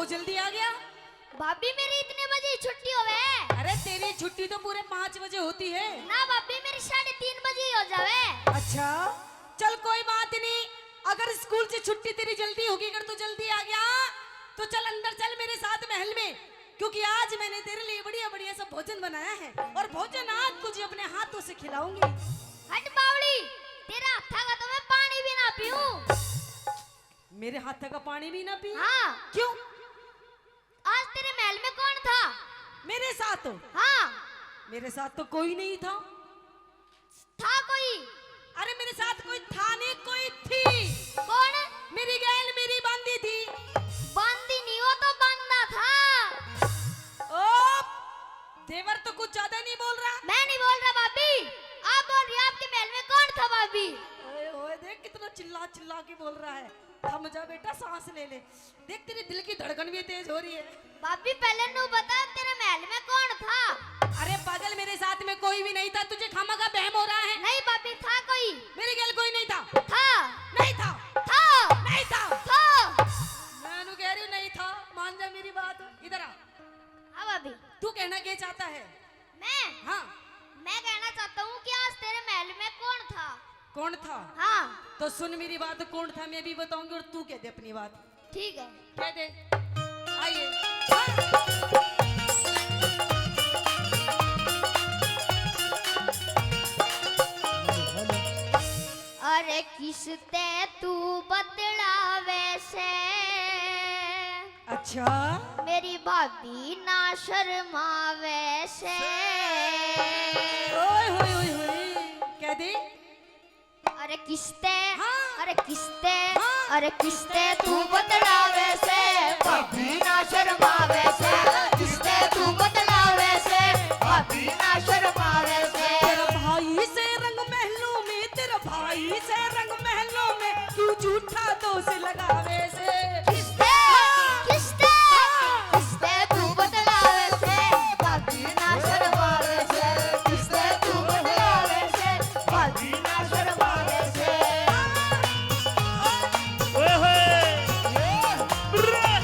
बहुत जल्दी आ गया। भाभी मेरी इतने बजे ही छुट्टी होवे। अरे तेरी छुट्टी तो पूरे 5 बजे होती है ना भाभी मेरी 3:30 बजे ही हो जावे। अच्छा चल कोई बात नहीं, अगर स्कूल से छुट्टी तेरी जल्दी होगी, अगर तू जल्दी आ गया तो चल अंदर चल मेरे साथ महल में, क्योंकि आज मैंने तेरे लिए बढ़िया बढ़िया सा भोजन बनाया है और भोजन आज तुझे अपने हाथों से खिलाऊंगी। हट बावली, तेरा हाथा का तो मैं पानी भी ना पीऊं। मेरे हाथ का पानी भी ना पी? हाँ। क्यों? आज तेरे महल में कौन था? मेरे साथ? हाँ। मेरे साथ तो कोई नहीं था। था कोई? अरे मेरे साथ कोई था नहीं, कोई थी। कौन? मेरी गैल मेरी बांदी थी। बांदी नहीं, वो तो बंदा था। ओ देवर तो कुछ ज्यादा नहीं बोल रहा। मैं नहीं बोल रहा भाभी, आप बोल रही हैं। आपके महल में कौन था भाभी? ओए ओए देख कितना चिल्ला चिल्ला के बोल रहा है। थम जा बेटा, सांस ले ले, देख तेरे दिल की धड़कन भी तेज हो रही है। भाभी पहले नू बता, तेरे महल में कौन था? अरे पागल, मेरे साथ में कोई भी नहीं था, तुझे खामा का बहम हो रहा है। नहीं भाभी, था कोई? मेरी गैल कोई नहीं था। था? नहीं था। था? नहीं था। था? मैं कह रही हूँ नहीं था, मान जा मेरी बात। इधर आ। हाँ भाभी। तू कहना क्या चाहता है? मैं? हाँ। मैं कहना चाहता हूँ कि आज तेरे महल में कौन था? कौन था? हाँ। तो सुन मेरी बात, कौन था मैं भी बताऊंगी और तू कह दे अपनी बात। ठीक है। कह दे। आइए। हाँ। अरे किसते तू बदलावे से? अच्छा मेरी भाभी ना शर्मावे से। ओए होए होए होए, कह दे। अरे किसते? हाँ। अरे किसते? हाँ। अरे किसते तू बदलावे से? भाभी ना शर्मावे से। किसते तू बदलावे से? भाभी ना शर्मावे से। तेरा भाई से रंग महलों में, तेरा भाई से रंग महलों में, क्यों झूठा दोष लगावे से? किसते? किसते? किसते तू बदलावे से? भाभी ना शर्मावे से। किसते तू बदलावे से? भाभी ना शर्मावे से। ओए होए ब्रा!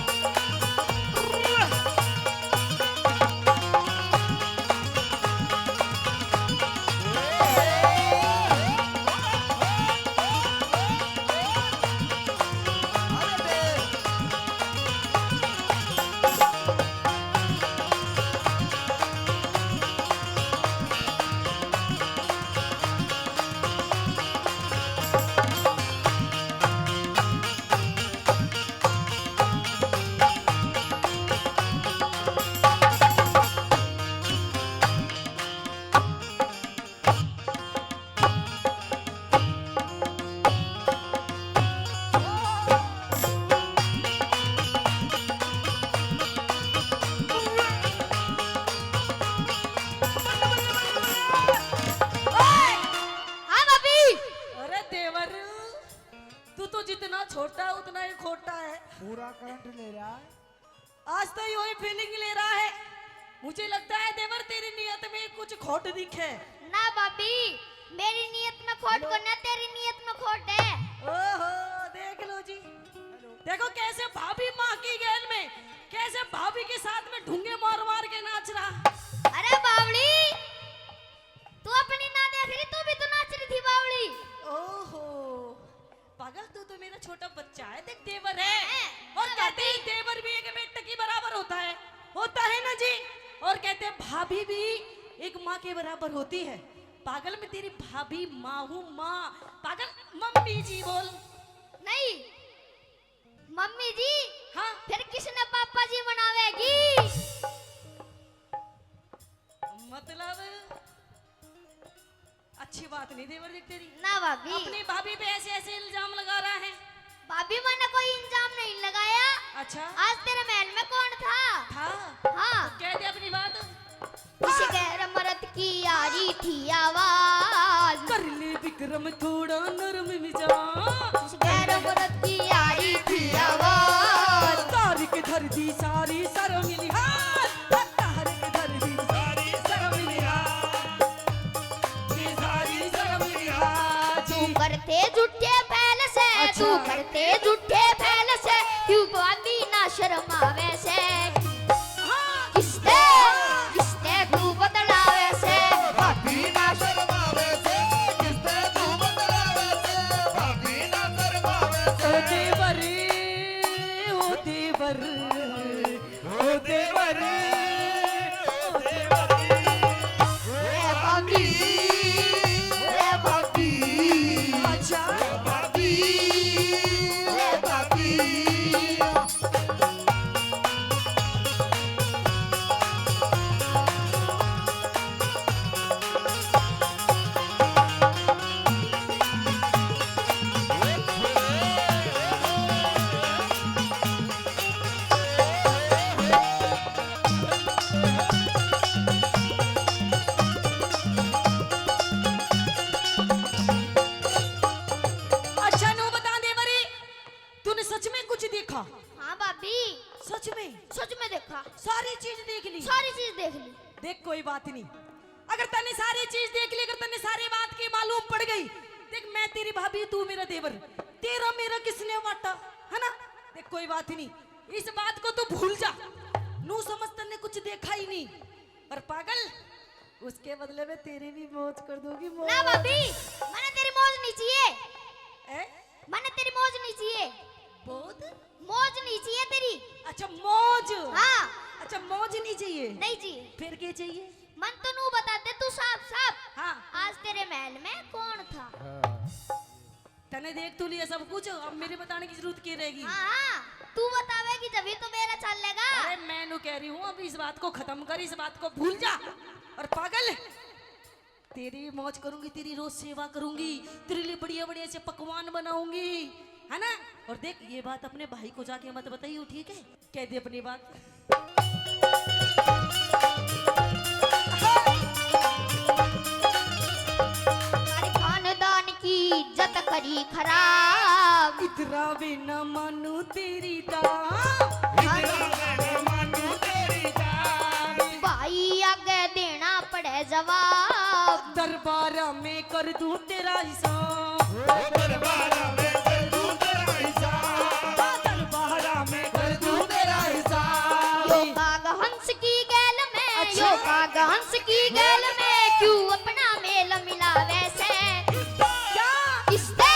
हाँ भाभी। अरे देवर, तू तो जितना छोटा है उतना ही खोटा है। पूरा करंट ले रहा है। आज तो यूं ही फीलिंग ले रहा है। मुझे लगता है देवर तेरी नियत में कुछ खोट दिखे। ना भाभी, मेरी नियत में खोट को ना, तेरी नियत में खोट है। ओहो देख लो जी, देखो कैसे भाभी माँ की गैल में, कैसे भाभी के साथ में ढूंगे मार मार के नाच रहा। अरे बावली, तू अपनी ना देख रही, तू भी तो नाच रही थी बावली। ओहो पागल, तू तो मेरा छोटा बच्चा है। देख देवर है, और कहते हैं देवर भी एक बेटे के बराबर होता है ना जी। और कहते हैं भाभी भी एक माँ के बराबर होती है। पागल, में तेरी भाभी माँ हूँ, माँ। पागल, मम्मी जी बोल। नहीं, मम्मी जी। हाँ फिर किसने पापा जी बनावेगी? मतलब अच्छी बात नहीं देवर देख तेरी। ना भाभी। अपनी भाभी पे ऐसे ऐसे इल्जाम लगा रहा है। भाभी, मैंने कोई इंजाम नहीं लगाया। अच्छा आज तेरे महल में कौन था? था? हाँ। तो कह दे अपनी बात। इस गैर मर्द की यारी थी आवाज। कर ले विक्रम थोड़ा नरम मिजाज। इस गैर मर्द की यारी थी आवाज। तारिक धर दी सारी शर्म लिहाज। तारिक धर दी सारी शर्म लिहाज। सारी शर्म लिहाज। तू करते झूठे फैल से, तू करते झूठे फैल से, क्यों भाभी ना शर्मावे से हाँ किसते किसते तू बतलावे से भाभी ना शर्मावे से किसने तू बतलावे से भाभी ना शर्मावे ओ से देवर ओ देवर ओ देवर ओ देवर रे भाभी रे भाभी अच्छा भाभी रे भाभी अच्छा नो बता देवरी तूने सच में कुछ देखा हाँ भाभी सच में सच में देखा सारी चीज देख ली सारी चीज देख ली देख कोई बात नहीं अगर तने सारी चीज देख ली अगर तने सारी बात की मालूम पड़ गई देख मैं तेरी भाभी तू मेरा देवर तेरा मेरा किसने बांटा है ना देख कोई बात नहीं इस बात को तू भूल जा नू समझ तने कुछ देखा ही नहीं पर पागल उसके बदले में तेरी भी मौज कर दूंगी मौज ना भाभी मैंने तेरी मौज नहीं चाहिए ए? मैंने तेरी मौज नहीं चाहिए बहुत मौज नहीं चाहिए तेरी अच्छा मौज हाँ अच्छा मौज नहीं चाहिए नहीं चाहिए फिर क्या चाहिए मन तो नू बता दे तू साफ साफ हाँ आज तेरे महल में कौन था तने देख तू लिया सब कुछ अब मेरे बताने की जरूरत क्या रहेगी हाँ हाँ तू बतावेगी जभी तो मेरा चलेगा अरे मैं नु कह रही हूँ अब इस बात को खत्म कर इस बात को भूल जा और पागल तेरी मौज करूंगी तेरी रोज सेवा करूंगी तेरे लिए बढ़िया बढ़िया से पकवान बनाऊंगी है ना और देख ये बात अपने भाई को जाके मत बताइए ठीक है कह दे अपनी बात हमारे खानदान की इज्जत करी खराब इतना भी न मानू तेरी दाम इतना मैं मानू तेरी जान भाई आगे देना पड़े जवाब दरबार में कर दूं तेरा हिसाब ओ दरबारा में कर दूं तेरा हिसाब दरबार में कर दूं तेरा हिसाब यो काग हंस की गैल में अच्छा। यो काग हंस की गैल में क्यों अपना मेल मिलावे से क्या किसते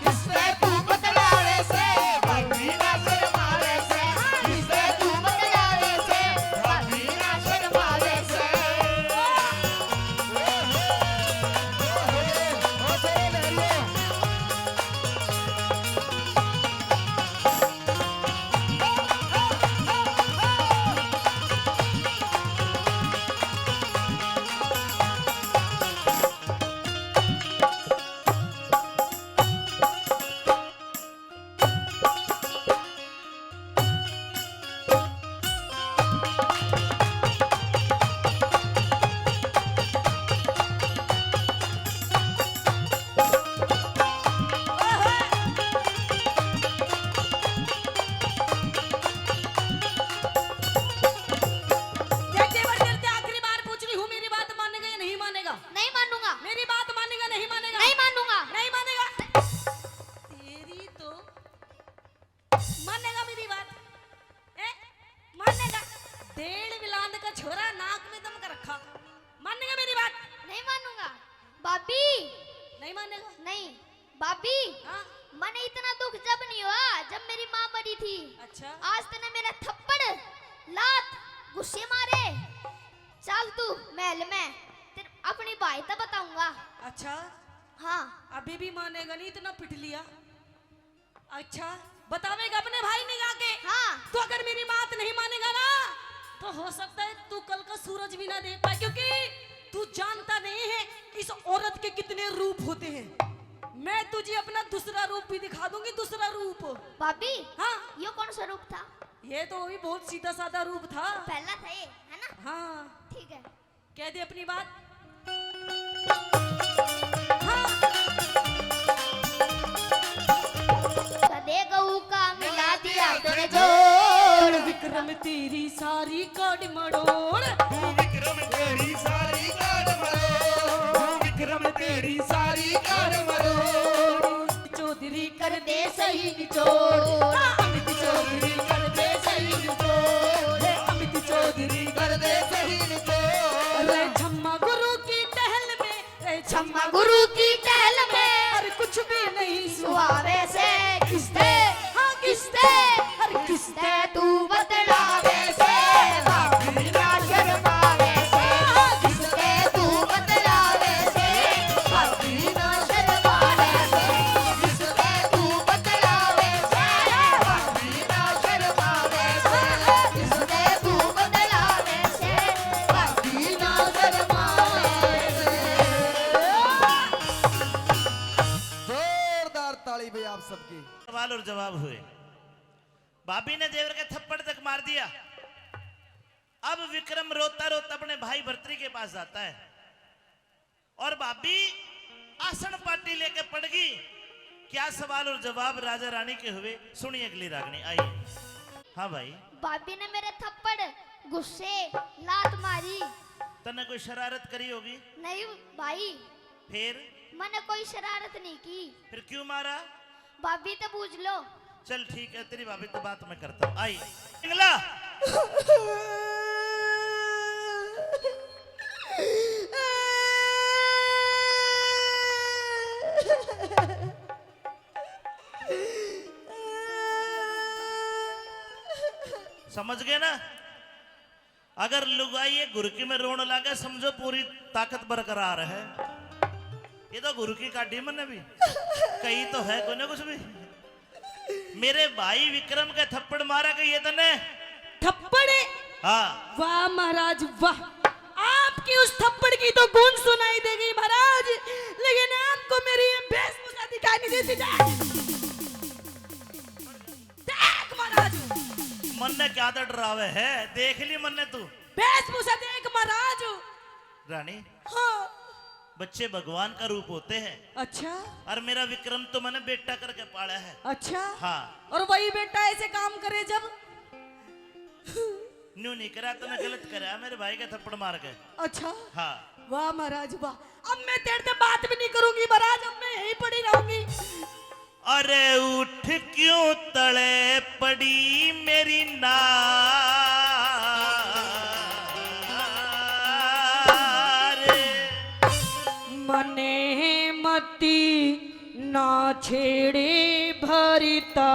किसने तू बतलावे से भाभी ना शर्मावे से किसते तू बतलावे से भाभी ना शर्मावे से ओ तेरे ले देख देवर तेरे से आखिरी बार पूछ रही हूँ मेरी बात मानेगा या नहीं मानेगा नहीं मानूंगा मेरी बात मानेगा नहीं मानेगा नहीं मानूंगा नहीं मानेगा तेरी तो मानेगा मेरी बात ए मानेगा डेढ़ विलांद का छोरा नाक में दम कर रखा मानेगा मेरी बात नहीं मानूंगा भाभी नहीं मानेगा नहीं भाभी हाँ मैंने इतना दुख जब नहीं हुआ जब मेरी माँ मरी थी अच्छा आज तूने मेरा थप्पड़ लात गुस्से मारे चल तू महल में तेरे अपनी भाई तो बताऊंगा अच्छा हाँ अभी भी मानेगा नहीं इतना पिट लिया अच्छा बतावेगा अपने भाई ने जाके हाँ तो अगर मेरी बात नहीं मानेगा ना तो हो सकता है तू कल का सूरज भी ना देख पाए क्योंकि तू जानता नहीं है इस औरत के कितने रूप होते हैं मैं तुझे अपना दूसरा रूप भी दिखा दूंगी दूसरा रूप भाभी हाँ ये कौन सा रूप था ये तो भी बहुत सीधा साधा रूप था पहला था ये है ना हाँ ठीक है कह दे अपनी बात हाँ सदे गऊ का मिला दिया तूने जोड़ विक्रम तेरी सारी काट मड़ोड़ तू विक्रम तेरी सारी कार मरो तू विक्रम तेरी सारी कार मरो चौधरी कर दे सही निचोड़ अमित चौधरी कर दे किसने तू बतलावे से भाभी ना शर्मावे से किसने तू बतलावे से भाभी ना शर्मावे से किसने तू बतलावे से भाभी ना शर्मावे से किसने तू बतलावे से भाभी ना शर्मावे से। जोरदार ताली भाई आप सबकी। सवाल और जवाब हुए। भाभी ने देवर के थप्पड़ तक मार दिया। अब विक्रम रोता रोता अपने भाई भर्तरी के पास जाता है और भाभी आसन पार्टी लेके पड़ गई। क्या सवाल और जवाब राजा रानी के हुए, सुनिए अगली रागनी। आइए। हाँ भाई, भाभी ने मेरे थप्पड़ गुस्से लात मारी। तने कोई शरारत करी होगी? नहीं भाई, फिर मैंने कोई शरारत नहीं की। फिर क्यों मारा? भाभी तो पूछ लो। चल ठीक है, तेरी भाभी तो बात मैं करता हूँ। आई पिंगला। समझ गए ना? अगर लुगाई ये गुरकी में रोने लगे समझो पूरी ताकत बरकरार है। ये तो गुरकी काटी मैंने भी, कहीं तो है कोई ना कुछ भी। मेरे भाई विक्रम के थप्पड़ मारा कि ये तने थप्पड़? हाँ। वाह महाराज वाह, आपकी उस थप्पड़ की तो गूंज सुनाई देगी महाराज, लेकिन आपको मेरी ये वेशभूषा दिखाई नहीं देती। देख महाराज, मन ने क्या तो डरावे है, देख ली मन ने तू वेशभूषा देख महाराज। रानी, हाँ। बच्चे भगवान का रूप होते हैं। अच्छा और मेरा विक्रम तो मैंने बेटा करके पाला है। अच्छा। हाँ। और वही बेटा ऐसे काम करे जब न्यू नहीं करा तो गलत करा मेरे भाई का थप्पड़ मार के। अच्छा। हाँ। वाह महाराज वाह, अब मैं तेरे से बात भी नहीं करूंगी महाराज, अब मैं यहीं पड़ी रहूंगी। अरे उठ क्यों तले पड़ी मेरी नार, मने मती ना छेड़े भरता।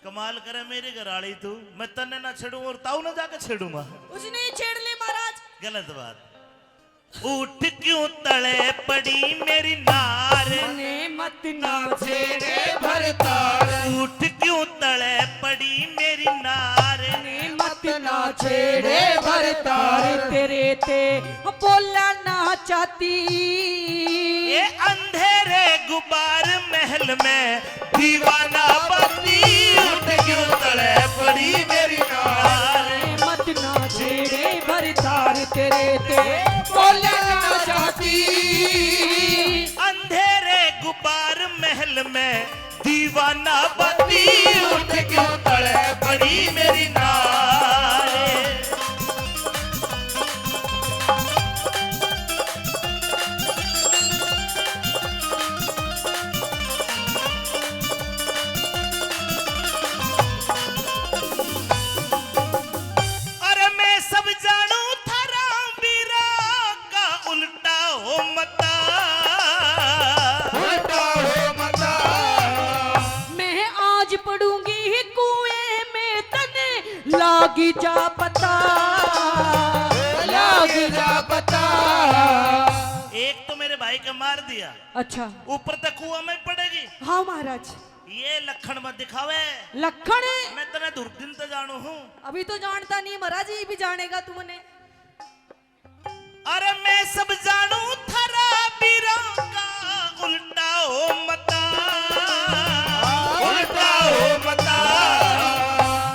कमाल करे मेरी घराड़ी तू, मैं तन्ने ना छेड़ूंगा और ताऊ ना जाके छेड़ूंगा। उसने ही छेड़ ले महाराज। गलत बात। उठ क्यों तले पड़ी मेरी नार, मने मत ना छेड़े भरतार, उठ क्यों तले पड़ी मेरी नार, मने मत ना छेड़े भरतार, तेरे ते बोलना ना चाहती। ये अंधेरे गुबार महल में दीवाना बत्ती, उठ क्यों तले पड़ी मेरी नार, मत ना छेड़े भरतार, तेरे ते बोलना ना चाहती। अंधेरे गुबार महल में दीवाना बत्ती, उठ क्यों तले पड़ी मेरी नार। अरे मैं सब जानू थारा बीरा का उल्टा हो मता, उल्टा हो मता, मैं आज पढ़ूंगी कुएं में तने लागी जा पता, लाग जा पता। एक तो मेरे भाई का मार दिया, अच्छा। ऊपर तक कुआं में पड़ेगी। हाँ महाराज। ये लखन मत दिखावे, लखन मैं तने दुर्दिन तो जानू हूँ। अभी तो जानता नहीं महाराज, ये भी जानेगा तुमने। अरे मैं सब जानू थारा बीरा का उल्टा हो मता, उल्टा हो मता।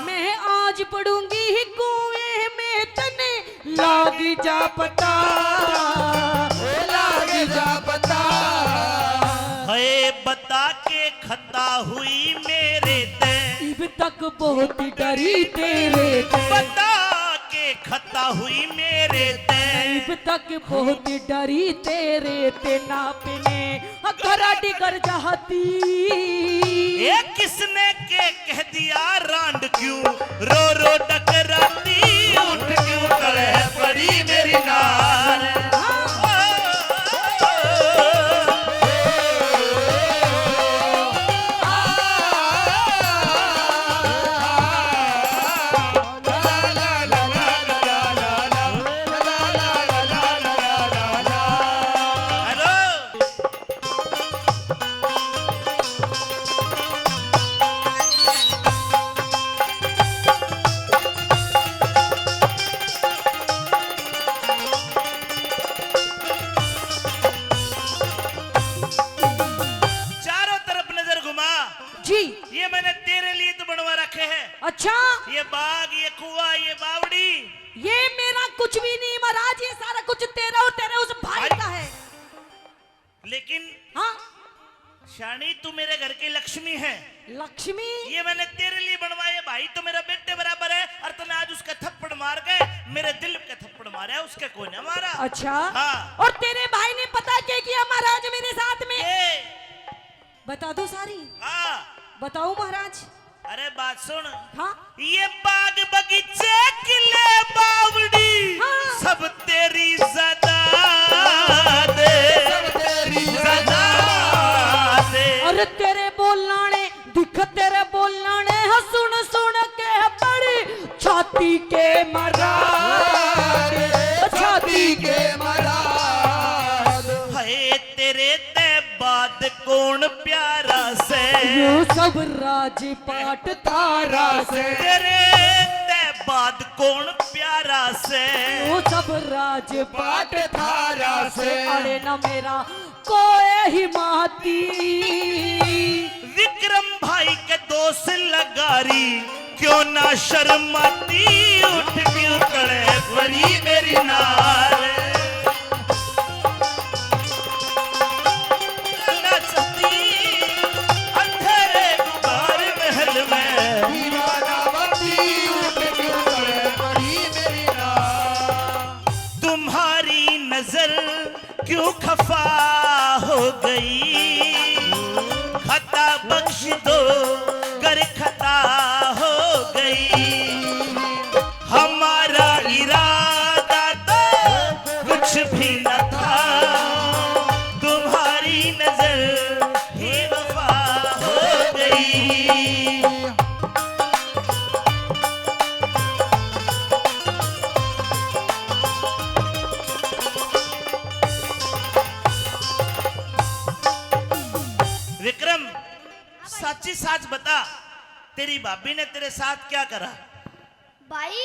मैं आज पढ़ूंगी कुएं में तने लागी जा पता, लाग जा पता। है बता के खता हुई मेरे ते, इब तक बहुत डरी तेरे ते, बता के खता हुई मेरे ते, इब तक बहुत डरी तेरे ते, नापने घराटी कर जाती। ये किसने के कह दिया रांड क्यों रो रो डकराती, उठ क्यों तले पड़ी मेरी नार। अच्छा, ये बाग, ये कुआं, ये बावड़ी, ये मेरा कुछ भी नहीं महाराज, ये सारा कुछ तेरा और तेरे उस भाई भाई? का है। लेकिन हाँ, शानी तू मेरे घर की लक्ष्मी है, लक्ष्मी। ये मैंने तेरे लिए बनवाए। भाई तो मेरा बेटे बराबर है, और तूने आज उसका थप्पड़ मार के मेरे दिल का थप्पड़ मारा, उसके कोई ना मारा। अच्छा, हाँ। और तेरे भाई ने पता क्या किया महाराज मेरे साथ में? ये, बता दो सारी, हाँ, बताओ महाराज। अरे बात सुन। हाँ, ये बाग बगीचे किले बावड़ी, हाँ। सब तेरी सदा दे, तेरी सदा दे। अरे तेरे बोलने दिख, तेरे बोलने सुन सुन के बड़ी छाती के मरा, छाती के मराद। है तेरे ते बाद कौन प्यारा से, यो सब राजपाट थारा से, तेरे ते बाद कौन प्यारा से, यो सब राजपाट पाट थारा से। अरे न मेरा कोई ही माती। विक्रम भाई के दोस्त लगारी, क्यों ना शर्माती, उठ क्यों खड़े परी मेरी नार। नचती अंधेरे गुबार महल में, दीवानावती उठ क्यों खड़े पड़ी मेरी नार। तुम्हारी नजर क्यों खफा हो गई, खता बख्श दो कर खता हो गई। हमारा इरादा तो कुछ भी न था, तुम्हारी नजर ही वफा हो गई। विक्रम, सच्ची साच बता, तेरी भाभी ने तेरे साथ क्या करा? भाई,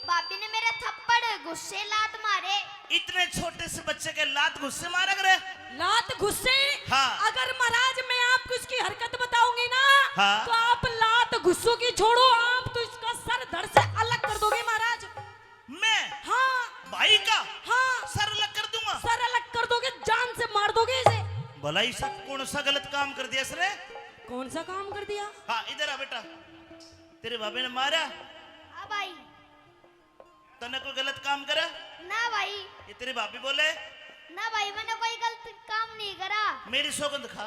भाभी ने मेरे थप्पड़ गुस्से लात मारे। इतने छोटे से बच्चे के लात गुस्से मारा करे? लात गुस्से। हाँ। अगर महाराज मैं आपको इसकी हरकत बताऊंगी ना, हाँ। तो आप लात गुस्सों की छोड़ो, आप तो इसका सर धड़ से अलग कर दोगे महाराज। मैं हाँ, भाई का हाँ, सर अलग कर दूंगा। सर अलग कर दोगे, जान से मार दोगे इसे। भला ही सब कौन सा गलत काम कर दिया इसने? कौन सा काम कर दिया? हाँ, इधर आ बेटा। तेरे भाभी ने मारा? हाँ भाई। तने कोई गलत काम करा? ना भाई, ये तेरी भाभी बोले? ना भाई, मैंने कोई गलत काम नहीं करा। मेरी सौगंध खा,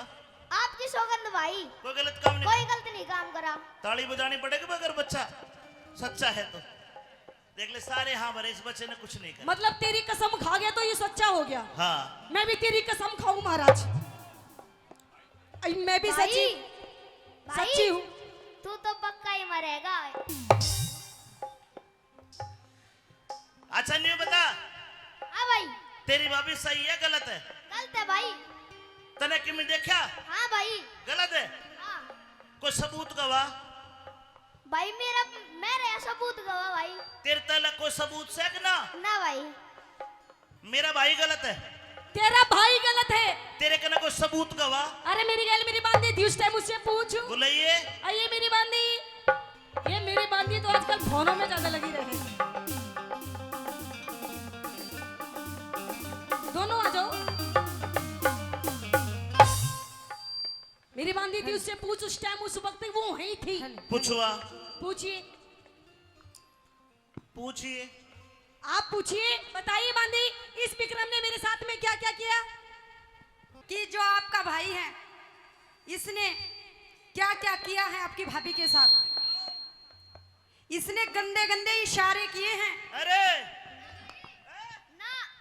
आपकी सौगंध भाई, कोई गलत काम नहीं। कोई गलत नहीं काम करा। ताली बजानी पड़ेगी अगर बच्चा सच्चा है तो। देख ले सारे हाँ भरे, इस बच्चे ने कुछ नहीं करा। मतलब तेरी कसम खा गया तो ये सच्चा हो गया। हाँ, मैं भी तेरी कसम खाऊं महाराज। मैं भी सच्ची भाई, हूँ। तू तो पक्का ही मरेगा। अच्छा नहीं बता, हाँ भाई, तेरी भाभी सही है गलत है? गलत है भाई। तने कि मैं देखा हाँ भाई। गलत है? हाँ कोई सबूत गवा? भाई, मेरा सबूत गवा भाई। तेरे तला कोई सबूत से कि ना? ना भाई, मेरा भाई गलत है, तेरा भाई गलत है। तेरे कने कोई सबूत गवा? अरे मेरी गैल मेरी बांधी थी उस टाइम, मुझसे पूछ। बुलाइए। ये मेरी बांधी, ये मेरी बांधी तो आजकल फोनों में ज्यादा लगी रहती है। दोनों आ जाओ। मेरी बांधी थी, उससे पूछ। उस टाइम उस वक्त वो वहीं थी। पूछवा, पूछिए, पूछिए। आप पूछिए, बताइए बांधी, इस विक्रम ने मेरे साथ में क्या क्या किया? कि जो आपका भाई है, इसने क्या क्या किया है आपकी भाभी के साथ? इसने गंदे गंदे इशारे किए हैं। अरे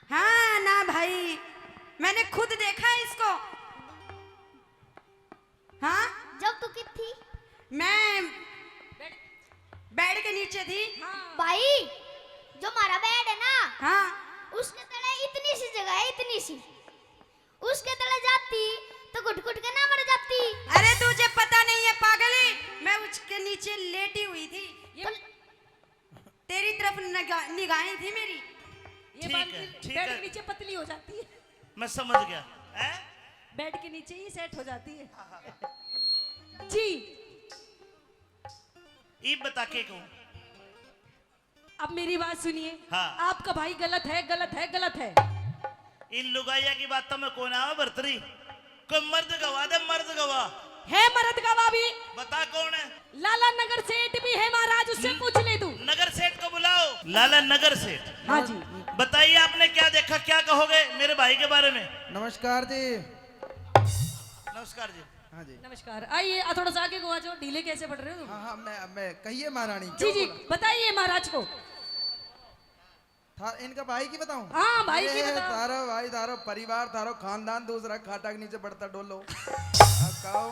हाँ ना भाई, मैंने खुद देखा है इसको। हाँ, जब तू कित थी मैं बेड के नीचे थी। भाई, जो हमारा बेड है ना, हाँ, उसके तले इतनी सी जगह है, इतनी सी। उसके तले जाती तो घुट घुट के ना मर जाती। अरे तुझे पता नहीं है पागली, मैं उसके नीचे लेटी हुई थी। तेरी तरफ निगाहें थी मेरी। ये ठीक बांधी है, ठीक बेड है। के नीचे पतली हो जाती है, मैं समझ गया है? बेड के नीचे ही सेट हो जाती है। जी, ई बता के कहूं। अब मेरी बात सुनिए। हाँ। आपका भाई गलत है, गलत है, गलत है। इन लुगाइया की बात तो मैं कौन आवा भरतरी, कोई मर्द गवा दे, मर्द गवा। है मर्द गवाह भी। बता कौन है? लाला नगर सेठ भी है महाराज, उससे पूछ ले तू। नगर सेठ को बुलाओ। लाला नगर सेठ, हाँ जी। बताइए आपने क्या देखा, क्या कहोगे मेरे भाई के बारे में? नमस्कार जी। नमस्कार जी। हाँ जी। नमस्कार। आइए थोड़ा सा आगे को आ जाओ, ढीले कैसे पड़ रहे हो तुम? हाँ हाँ, मैं कहिए महारानी। जी क्यों जी बोला? बताइए महाराज को। इनका भाई की बताऊं? हाँ भाई की ये बताओ। तारो भाई, तारो परिवार, तारो खानदान दूसरा खाटा के नीचे बढ़ता डोलो। अब कहो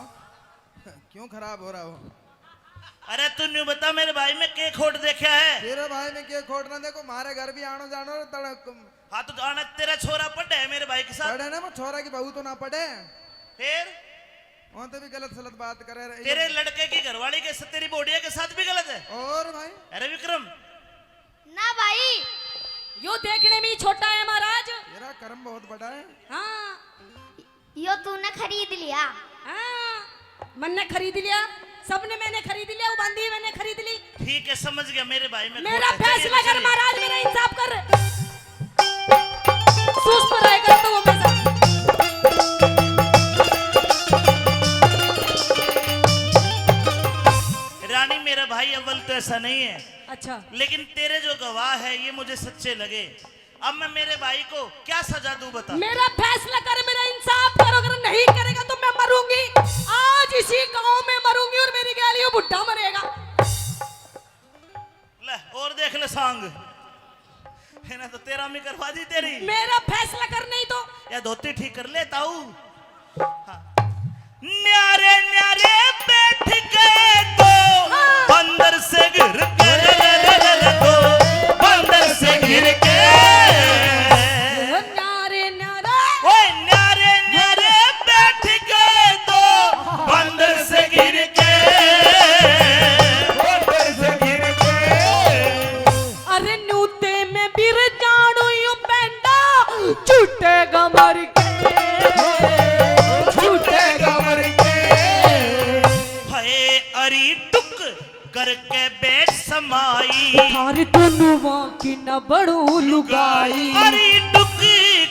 क्यों खराब हो रहा हो? अरे तू न्यू बता मेरे भाई में के खोट देखा है? तेरे भाई में क्या खोट ना देखो, मारे घर भी आनो जानो तड़क हाँ तो जाना तेरा छोरा पढ़े है मेरे भाई के साथ। पढ़े ना, वो छोरा की बहू तो ना पढ़े, फिर वहाँ तो भी गलत सलत बात करे रहे। तेरे लड़के की घरवाली के साथ, तेरी बोडिया के साथ भी गलत है। और भाई अरे विक्रम, ना भाई, यो देखने में ही छोटा है महाराज। तेरा कर्म बहुत बड़ा है। हाँ यो तूने खरीद लिया। हाँ, मैंने खरीद लिया, सबने मैंने खरीद लिया, वो बांधी मैंने खरीद ली। ठीक है समझ गया मेरे भाई में मेरा खोट है। फैसला चलिए, कर चलिए। महाराज, मेरा इंसाफ कर। सुस्त रहेगा तो वो पैसा। रानी मेरा भाई अव्वल तो ऐसा नहीं है, अच्छा लेकिन तेरे जो गवाह है ये मुझे सच्चे लगे। अब मैं मेरे भाई को क्या सजा दूं बता। मेरा फैसला कर, मेरा इंसाफ कर। अगर नहीं करेगा तो मैं मरूंगी, आज इसी गांव में मरूंगी और मेरी गालियों बुढ़ा मरेगा। ले और देख ले सांग है ना, तो तेरा में करवा दी तेरी। मेरा फैसला कर, नहीं तो या धोती ठीक कर लेता हूँ। हाँ। न्यारे न्यारे बैठ गए तो बंदर से गिर के तो बंदर से गिर के न्यारे न्यारे ओए न्यारे न्यारे बैठ गए तो बंदर से गिर के ऊपर से गिर के अरे नूते में बिर जाड़ू यू पेंडा छूटेगा मर के, छूटेगा मर के। भये अरी टुक करके बैठ समाई। थारे दोनों की न बड़ू लुगाई, अरी टुक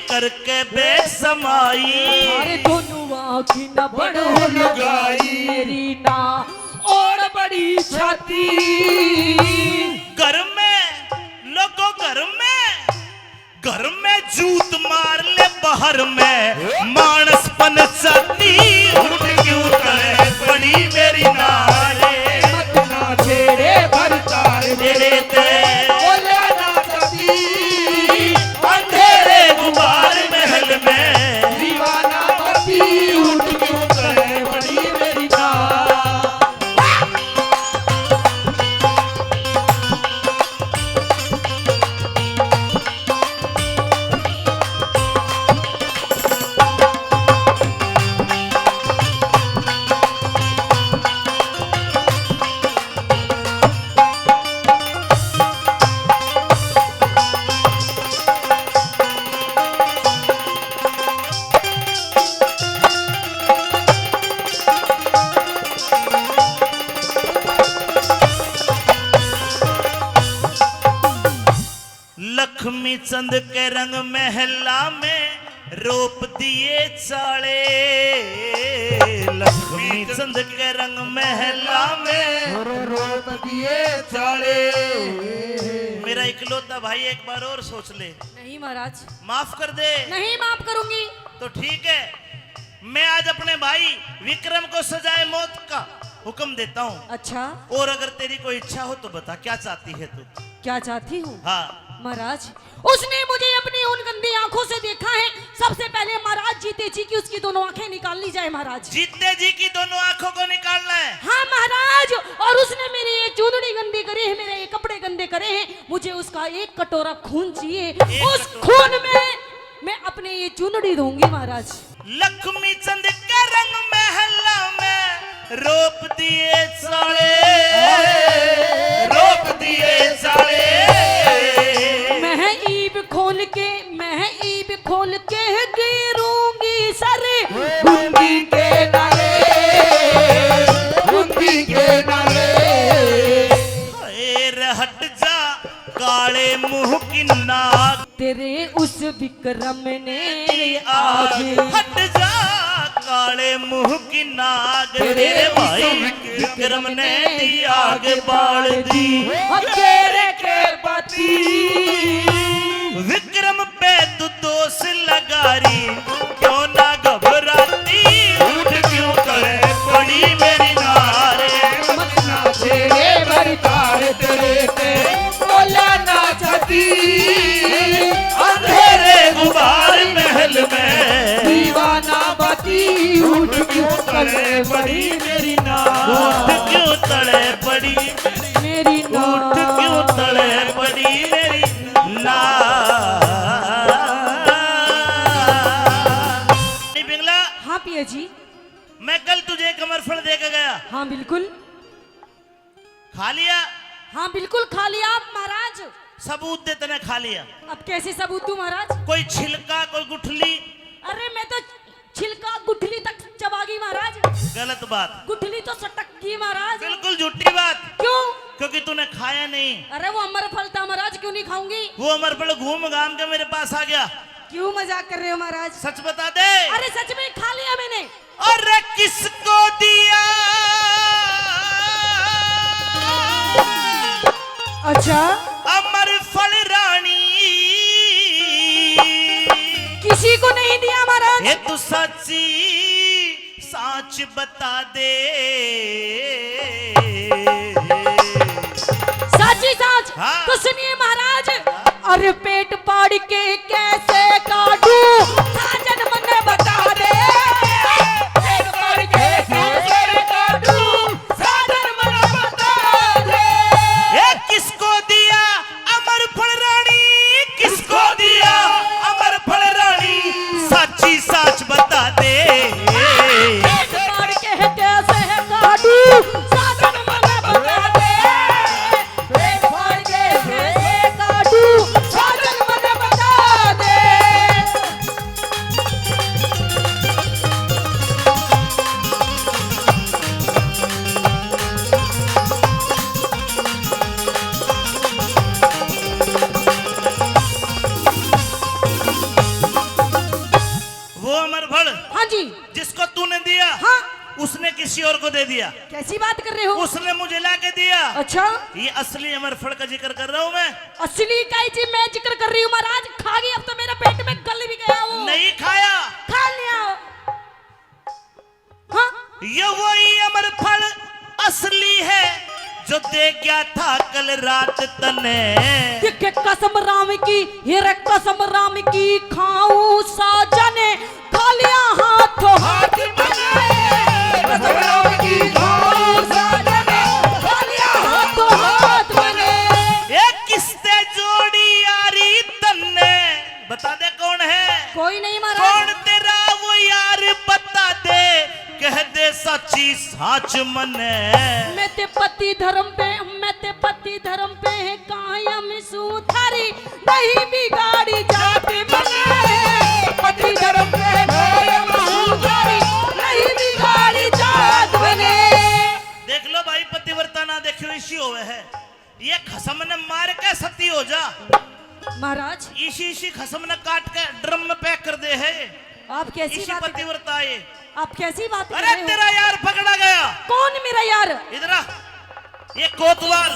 करके बैठ समाई। थारे दोनों की न बड़ू लुगाई, मेरी ना और बड़ी छाती। घर में लोगों घर में जूत मार ले, बाहर में मानस पन जाती। उठ क्यों करे बड़ी मेरी नारे, मत ना छेड़े भरतार तेरे ते बोले ना कभी अंधेरे गुबार महल में। दीवाना पति उठ क्यों करे बड़ी मेरी नार। लक्ष्मी चंद के रंग महला में रोप दिए चाले। लक्ष्मी चंद के रंग महला में रोप दिए चाले। मेरा इकलौता भाई एक बार और सोच ले, नहीं महाराज, माफ कर दे। नहीं माफ करूंगी। तो ठीक है, मैं आज अपने भाई विक्रम को सजाए मौत का हुक्म देता हूँ। अच्छा और अगर तेरी कोई इच्छा हो तो बता क्या चाहती है तू? क्या चाहती हूँ? हाँ महाराज, उसने मुझे अपनी उन गंदी आंखों से देखा है। सबसे पहले महाराज जीते जी की उसकी दोनों आंखें निकाल ली जाए महाराज। जीते जी की दोनों आंखों को निकालना है। हाँ महाराज, और उसने मेरी ये चुनरी गंदी करी है, मेरे ये कपड़े गंदे करे हैं। मुझे उसका एक कटोरा खून चाहिए, उस खून में मैं अपने ये चुनरी दूंगी महाराज। लक्ष्मी चंद के रंग महला में रोप दिए साले, रोप दिए साले। मैं ईब खोल के गिरूंगी सर बूंदी के नाले, बूंदी के नाले। मुंह की नाग तेरे उस विक्रम ने आग आगे हट जा काले मुंह की नाग तेरे भाई विक्रम ने दी आग बाल दी अकेले के पति विक्रम पे तू दोष लगा रही क्यों ना घबराती उठ क्यों करे पड़ी मेरी नारे तेरे बरतार तेरे पे बोला ना चाहती अंधेरे गुबार महल में दीवाना बाती उठ क्यों करे बड़ी मेरी नाव उठ क्यों तड़े पड़ी मेरी उठ नाव क्यों तड़े पड़ी मेरी पिंगला हाँ पिया जी मैं कल तुझे कमरफल दे के गया हाँ बिल्कुल खा लिया हाँ बिल्कुल खा लिया आप महाराज सबूत दे तने खा लिया अब कैसे सबूत दूं महाराज कोई छिलका कोई गुठली अरे मैं तो छिलका गुठली तक चबागी महाराज गलत बात गुठली तो सटक गई महाराज बिल्कुल झूठी बात क्यों क्योंकि तूने खाया नहीं अरे वो अमर फल था महाराज क्यों नहीं खाऊंगी वो अमरफल घूम घाम के मेरे पास आ गया क्यों मजाक कर रहे हो महाराज सच बता दे अरे सच में खा लिया मैंने अरे किसको दिया अच्छा अमर फल रानी किसी को नहीं दिया महाराज ये तू सच्ची सच बता दे साची साच हाँ। तो सुनिए महाराज अरे पेट पाड़ के कैसे काटू साजन मन बता दे पेट पाड़ के कैसे काटू साजन मन बता दे ये किसको दिया अमर फल रानी किसको दिया अमर फल रानी सच्ची सच बता दे पेट पाड़ के कैसे काटू साजन मन बता दे पेट पाड़ के कैसे काटू साजन मन बता दे वो अमर फल हाँ जी जिसको तूने दिया हाँ उसने किसी और को दे दिया कैसी बात कर रहे हो उसने मुझे लाके दिया अच्छा ये असली अमर फल का जिक्र कर रहा हूँ मैं असली का जी मैं जिक्र कर रही हूँ महाराज खा गई अब तो मेरा पेट में गल भी गया वो नहीं खाया खा लिया हाँ ये वही अमर फल असली है जो दे गया था कल रात तने देखे कसम राम की हिरे कसम राम की खाऊं साजने खा लिया हाथों हाथ मने कसम राम की खाऊं साजने खा लिया हाथों हाथ मने ये किसते जोड़ी यारी तन्ने बता दे कौन है कोई नहीं कौन महाराज तेरा वो यार बता दे कह दे सच्ची साच मने मैं ते पति धर्म पे है कायम सुधारी नहीं बिगाड़ी जाते बने पति धर्म पे कायम सुधारी नहीं बिगाड़ी जात बने देख लो भाई पतिव्रता ना देखो इसी होवे है ये खसम ने मार के सती हो जा महाराज इसी खसम ने काट के ड्रम में पैक कर दे है आप कैसी इसी बात पतिव्रता ये आप कैसी बात कर अरे रहे हो तेरा यार पकड़ा गया कौन मेरा यार इधर आ। ये कोतवाल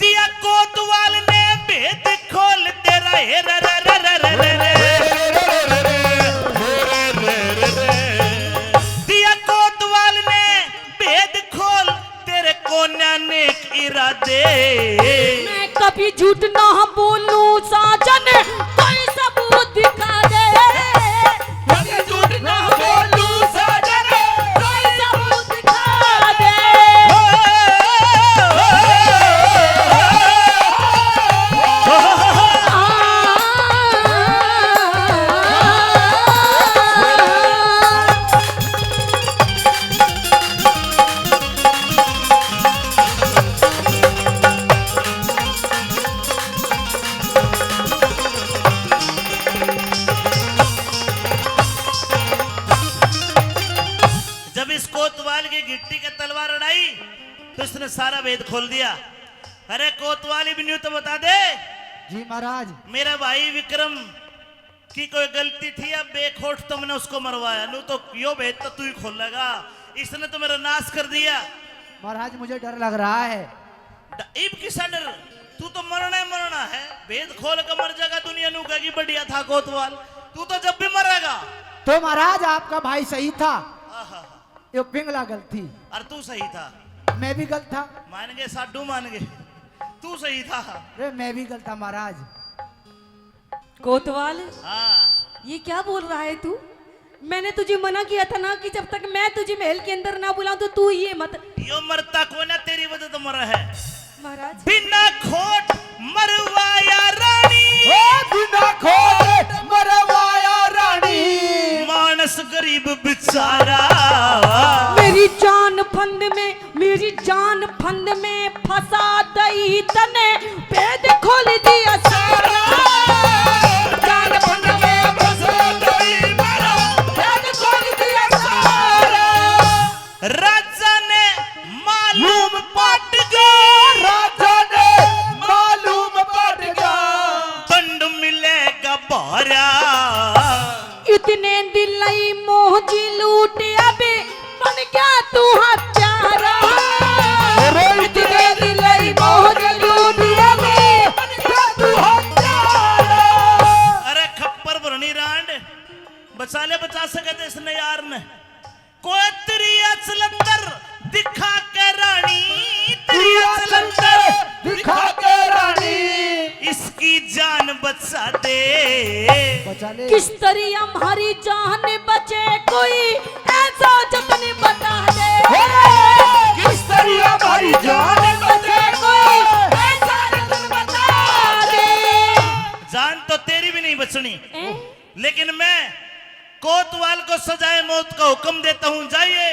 दिया कोतवाल ने भेद खोल तेरा हे रे रे रे रे रे रे दिया कोतवाल ने भेद खोल तेरे कोन्या ने इरादे मैं कभी झूठ ना बोलूं साजन कोई सबूत दिखा दे कभी झूठ ना बोलूं साजन कोई सबूत दिखा दे जब इस कोतवाल की गिट्टी का तलवार उड़ाई तो इसने सारा भेद खोल दिया अरे कोतवाली भी नहीं तो बता दे। जी महाराज। मेरा भाई विक्रम की कोई गलती थी या बेखौफ तुमने उसको मरवाया? नू तो यो भेद तो तू ही खोलेगा, इसने तो मेरा नाश कर दिया। महाराज मुझे डर लग रहा है। इब किसा डर, तू तो मरना है। भेद खोल कर मर जाएगा, दुनिया नू कहेगी बढ़िया था कोतवाल। तू तो जब भी मरेगा। तो महाराज आपका भाई सही था, आहा, ये पिंगला गलत थी। और तू सही था। मैं भी गलत था। मान गए साडू, मान गए तू सही था। अरे मैं भी गलत था महाराज। कोतवाल, हाँ ये क्या बोल रहा है तू? मैंने तुझे मना किया था ना कि जब तक मैं तुझे महल के अंदर ना बुलाऊं तो तू ये मत। यो मरता को ना, तेरी वजह तो मरा है। महाराज बिना खोट मरवाया रानी, बिना खोट मरवाया रानी। मानस गरीब बेचारा, मेरी जान फंद में फंसा दई तने, भेद खोल दिया सारा। जान फंद में फंसा दई मारा, भेद खोल दिया सारा। राजा ने मालूम पट गया, राजा ने मालूम पड़ गया। दंड मिलेगा बारा। इतने दिलई मोहजी लूटे अबे बन गया तू हत्यारा। इतने दिलई मोहजी लूटे अबे बन गया तू हत्यारा। अरे खप्पर भरनी रांड, बचा ले बचा सके थे इसने यार ने। कोई त्रिया चलंदर दिखा के रानी, त्रिया चलंदर दिखा के रानी। इसकी जान बचा दे। बचा ले। किस तरह हमारी जान बचे, कोई ऐसा जतन बता दे। किस तरह हमारी जान बचे, कोई ऐसा जतन बता दे। जान तो तेरी भी नहीं बचनी, ए? लेकिन मैं कोतवाल को सजाए मौत का हुक्म देता हूं, जाइए।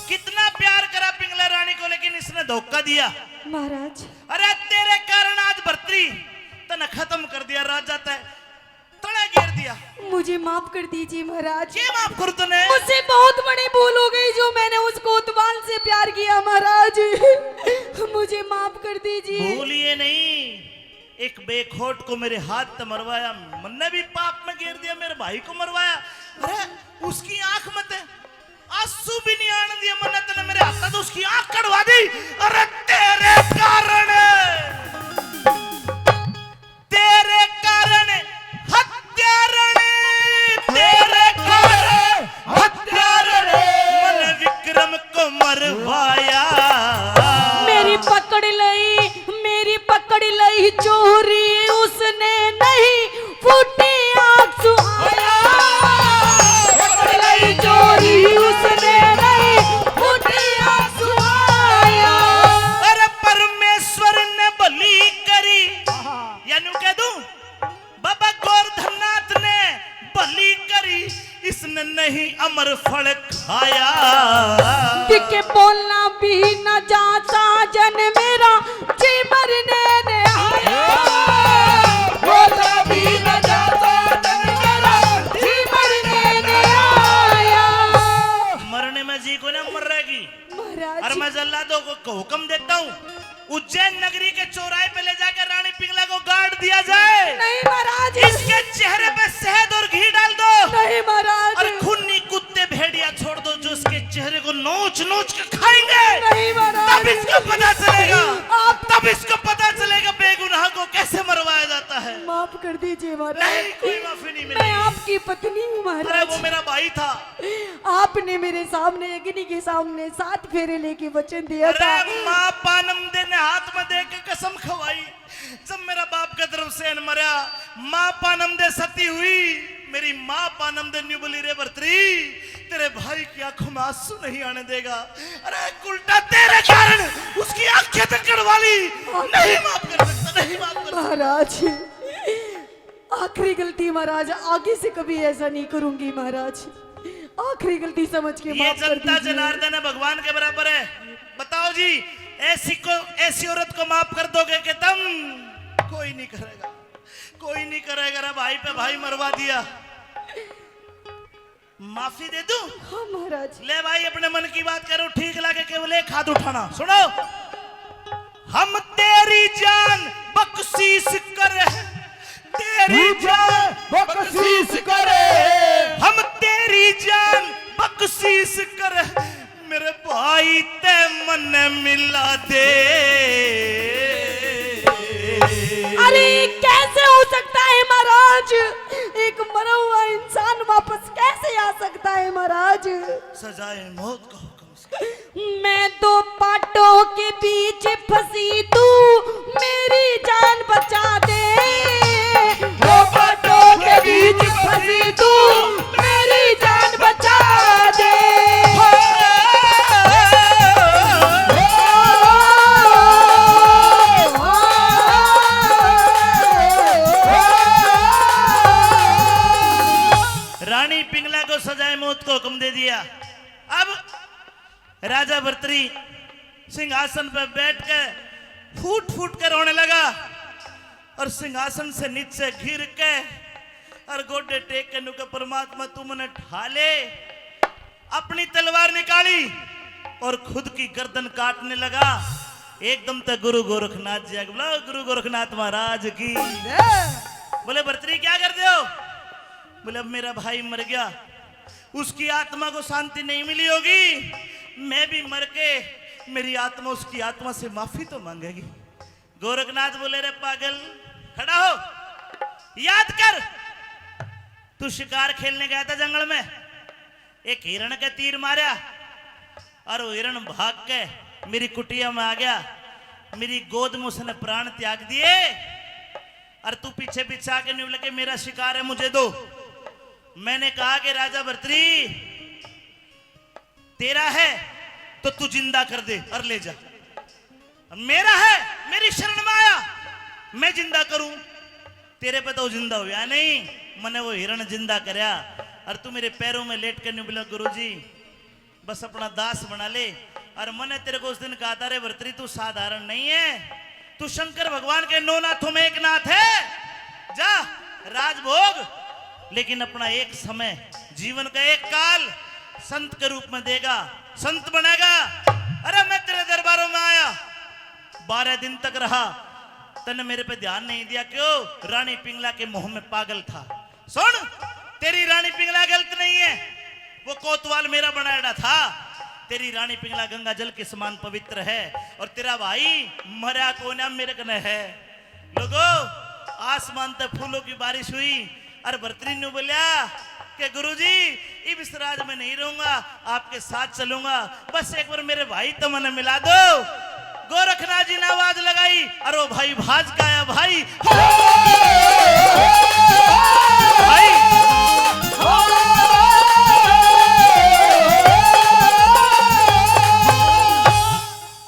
कितना प्यार करा पिंगला रानी को, लेकिन इसने धोखा दिया। महाराज अरे तेरे कारण आज भर्तरी तना खत्म कर दिया, राजा तय तोड़ा गिर दिया। मुझे माफ कर दीजिए महाराज। ये माफ कर तूने। मुझसे बहुत बड़ी भूल हो गई जो मैंने उस कोतवाल से प्यार किया महाराज। मुझे माफ कर दीजिए। भूलिए नहीं, एक बेखौट को मेरे हाथ से मरवाया, मैंने भी पाप में गिर दिया, मेरे भाई को मरवाया। अरे उसकी आंख मत है, आंसू भी नहीं आने दिया मन्नत ने मेरे हाथ, तो उसकी आंख कड़वा दी। अरे तेरे कारण हत्यारण, तेरे कारण हत्यारण, मैंने विक्रम को मरवाया। मेरी पकड़ लई चोरी, उसने नहीं फूटी आंसू आया। पकड़ लई चोरी, उसने नहीं फूटी आंसू आया। अरे परमेश्वर ने बलि करी, या न्यू कह दूं बाबा गोरधननाथ ने बलि करी, इसने नहीं अमर फल खाया। दिखे बोलना भी न जाता जन मेरा, जी मरने ने आया। बोलना भी न जाता जन मेरा, जी मरने ने आया। मरने में जी को ना मर रहेगी। महाराज और मैं जल्लादों को हुक्म देता हूँ, उज्जैन नगरी के चौराहे पे ले जाकर रानी पिंगला को गाड़ दिया जाए। नहीं महाराज, इसके चेहरे पे शहद और घी डाल दो, नहीं महाराज, और खूनी कुत्ते भेड़िया छोड़ दो जो उसके चेहरे को नोच नोच के खाएंगे। नहीं महाराज। तब इसको पता चलेगा, आप तब इसको पता चलेगा बेगुनाह को कैसे मरवाया जाता है। माफ कर दीजिए नहीं, महाराज। कोई माफी नहीं मैं मिलेगी। आपकी पत्नी हूँ अरे महाराज। वो मेरा भाई था। आपने मेरे सामने अग्नि के सामने 7 फेरे लेके वचन दिया था। अरे माँ पानमदे ने हाथ में दे के कसम खवाई, जब मेरा बाप का तरफ से मरा, माँ पानमदे सती हुई, मेरी माँ पानमदे न्यू बोली रे भर्तरी, तेरे भाई की आंखों में आंसू नहीं आने देगा। अरे उल्टा तेरे कारण उसकी आंखें तक कड़वा ली, नहीं माफ कर सकता। नहीं माफ कर। महाराज आखिरी गलती महाराज, आगे से कभी ऐसा नहीं करूंगी महाराज, आखिरी गलती समझ के ये माफ कर जनता दीजिए। जनार्दन है, भगवान के बराबर है। बताओ जी, ऐसी औरत को माफ कर दोगे कि तुम? कोई नहीं करेगा, कोई नहीं करेगा। रे भाई पे भाई मरवा दिया, माफी दे दूं? हाँ महाराज। ले भाई, अपने मन की बात करो, ठीक लगे केवल एक हाथ उठाना। सुनो, हम तेरी जान बख्शीश करे, तेरी जान बख्शीश करे, हम तेरी जान बख्शीश करे, मेरे भाई ते मन मिला दे। अरे कैसे हो सकता है महाराज, एक मरा हुआ इंसान वापस कैसे आ सकता है महाराज? सजाए मौत का हुक्म से। मैं दो पाटों के बीच फंसी, तू मेरी जान बचा दे। दो पाटों के बीच फंसी, तू मेरी जान बचा दे। रानी पिंगला को सजाए मौत को हुक्म दे दिया। अब राजा भर्तरी सिंहासन पर बैठ कर फूट फूट कर रोने लगा और सिंहासन से नीचे गिर के और गोडे टेक के नुका, परमात्मा तू मने ढाले। अपनी तलवार निकाली और खुद की गर्दन काटने लगा। एकदम तक गुरु गोरखनाथ जी बोला, गुरु गोरखनाथ महाराज की। बोले भर्तरी क्या कर दे हो? बोले अब मेरा भाई मर गया, उसकी आत्मा को शांति नहीं मिली होगी, मैं भी मर के मेरी आत्मा उसकी आत्मा से माफी तो मांगेगी। गोरखनाथ बोले, रे पागल, खड़ा हो, याद कर तू शिकार खेलने गया था जंगल में, एक हिरण के तीर मारा और वो हिरण भाग के मेरी कुटिया में आ गया, मेरी गोद में उसने प्राण त्याग दिए और तू पीछे पीछे आके नहीं बोले कि मेरा शिकार है मुझे दो। मैंने कहा कि राजा भर्तरी तेरा है तो तू जिंदा कर दे और ले जा, मेरा है, मेरी शरण में आया, मैं जिंदा करूं, तेरे पे तो जिंदा हुआ नहीं। मैंने वो हिरण जिंदा करया और तू मेरे पैरों में लेट कर नहीं बोला गुरुजी बस अपना दास बना ले। और मैंने तेरे को उस दिन कहा था, रे भर्तरी तू साधारण नहीं है, तू शंकर भगवान के 9 नाथों में एक नाथ है, जा राजभोग, लेकिन अपना एक समय, जीवन का एक काल संत के रूप में देगा, संत बनेगा। अरे मैं तेरे दरबारों में आया, 12 दिन तक रहा, तने मेरे पे ध्यान नहीं दिया, क्यों? रानी पिंगला के मोह में पागल था। सुन, तेरी रानी पिंगला गलत नहीं है, वो कोतवाल मेरा बनाया था। तेरी रानी पिंगला गंगा जल के समान पवित्र है और तेरा भाई मरा को ना मेरे कने है। लोगों, आसमान तक फूलों की बारिश हुई और भर्तरी ने बोला कि गुरुजी इस राज में नहीं रहूंगा, आपके साथ चलूंगा, बस एक बार मेरे भाई तो मने मिला दो। गोरखनाथ जी ने आवाज लगाई और वो भाई भाज का आया, भाई भाई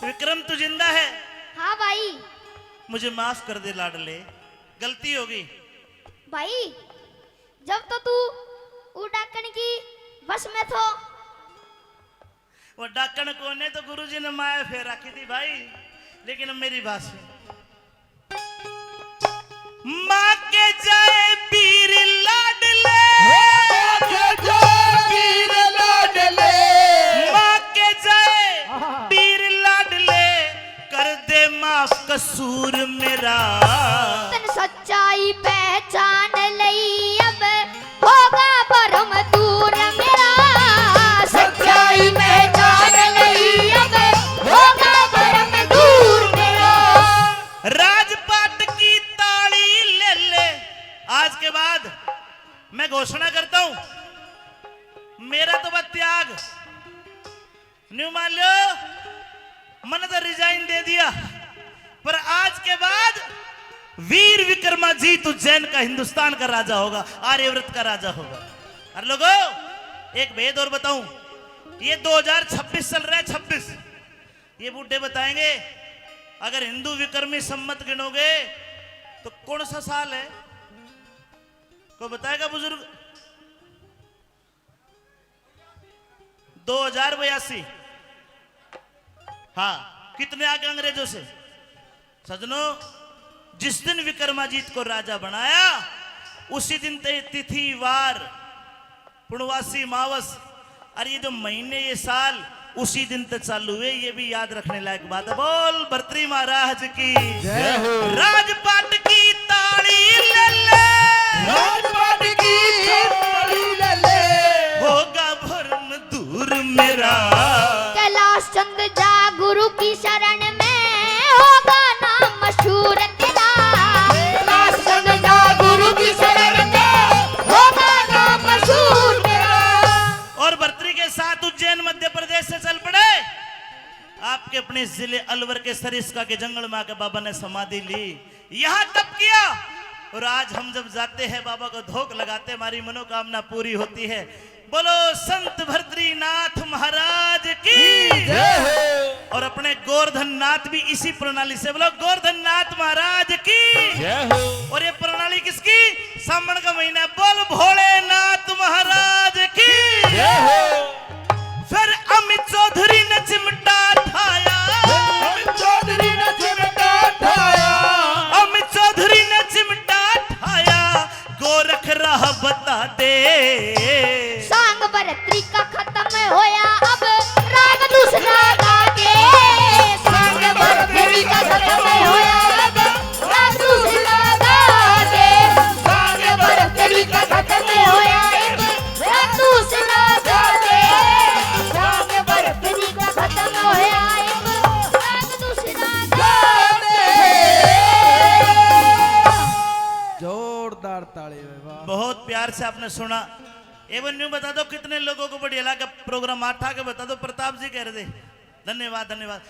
विक्रम तू जिंदा है? हाँ भाई। मुझे माफ कर दे लाडले, गलती होगी। भाई जब तो तू डाकन की बस में थो। वो डाकन कौन है? तो गुरुजी ने माया फेर रखी थी भाई, लेकिन मेरी बात सुन। माँ के जाए पीर लाडले, के जाए पीर लाडले, माँ के जाए पीर लाडले, कर दे माफ कसूर मेरा। तन सच्चाई पहचान लई, अब होगा परम दूर मेरा। सच्चाई पहचान लई, अब होगा परम दूर मेरा। राजपाट की ताली ले ले। आज के बाद मैं घोषणा करता हूं, मेरा तो बस त्याग न्यू मान लो, मैंने तो रिजाइन दे दिया, पर आज के बाद वीर विक्रमाजीत उज्जैन का, हिंदुस्तान का राजा होगा, आर्यव्रत का राजा होगा। और लोगों, एक भेद और बताऊं, ये 2026 चल रहा है, 26, ये बूढ़े बताएंगे अगर हिंदू विक्रमी सम्मत गिनोगे तो कौन सा साल है? कोई बताएगा बुजुर्ग? 2082। हाँ, कितने आगे अंग्रेजों से? सजनों, जिस दिन विक्रमाजीत को राजा बनाया उसी दिन तिथि वार पूर्णवासी मावस और ये जो महीने ये साल उसी दिन तक चालू हुए, ये भी याद रखने लायक बात है। बोल भर्तृ महाराज की जय हो। राजपाट की ताली ले ले, राजपाट की ताली ले ले, होगा भरम दूर मेरा। कैलाश चंद जा गुरु की शरण में, होगा नाम मशहूर तेरा। कैलाश चंद जा गुरु की शरण में, होगा नाम मशहूर तेरा। और भर्तृ के साथ उज्जैन मध्य प्रदेश से चल पड़े। आपके अपने जिले अलवर के सरिस्का के जंगल में आके बाबा ने समाधि ली, यहां तप किया। और आज हम जब जाते हैं बाबा को धोख लगाते, हमारी मनोकामना पूरी होती है। बोलो संत भर्तृनाथ महाराज की जय हो। और अपने गोवर्धन नाथ भी इसी प्रणाली से, बोलो गोवर्धन नाथ महाराज की जय हो। और ये प्रणाली किसकी? सावन का महीना, बोल भोलेनाथ महाराज की जय हो। फिर अमित चौधरी ने चिमटा ठाया, अमित चौधरी ने चिमटा ठाया, अमित चौधरी ने चिमटा ठाया, गोरख राह बता दे। सांग बरत्री का खत्म होया, अब राग दूसरा गाके। सांग बरत्री का खत्म होया, अब राग दूसरा गाके। सांग बरत्री का खत्म होया, अब राग दूसरा गाके। सांग बरत्री का खत्म होया, अब राग दूसरा गाके। जोरदार ताली भाई, वाह। बहुत प्यार से आपने सुना। एवं न्यू बता दो कितने लोगों को बढ़िया लगा प्रोग्राम, आठ आके बता दो। प्रताप जी कह रहे थे। धन्यवाद धन्यवाद।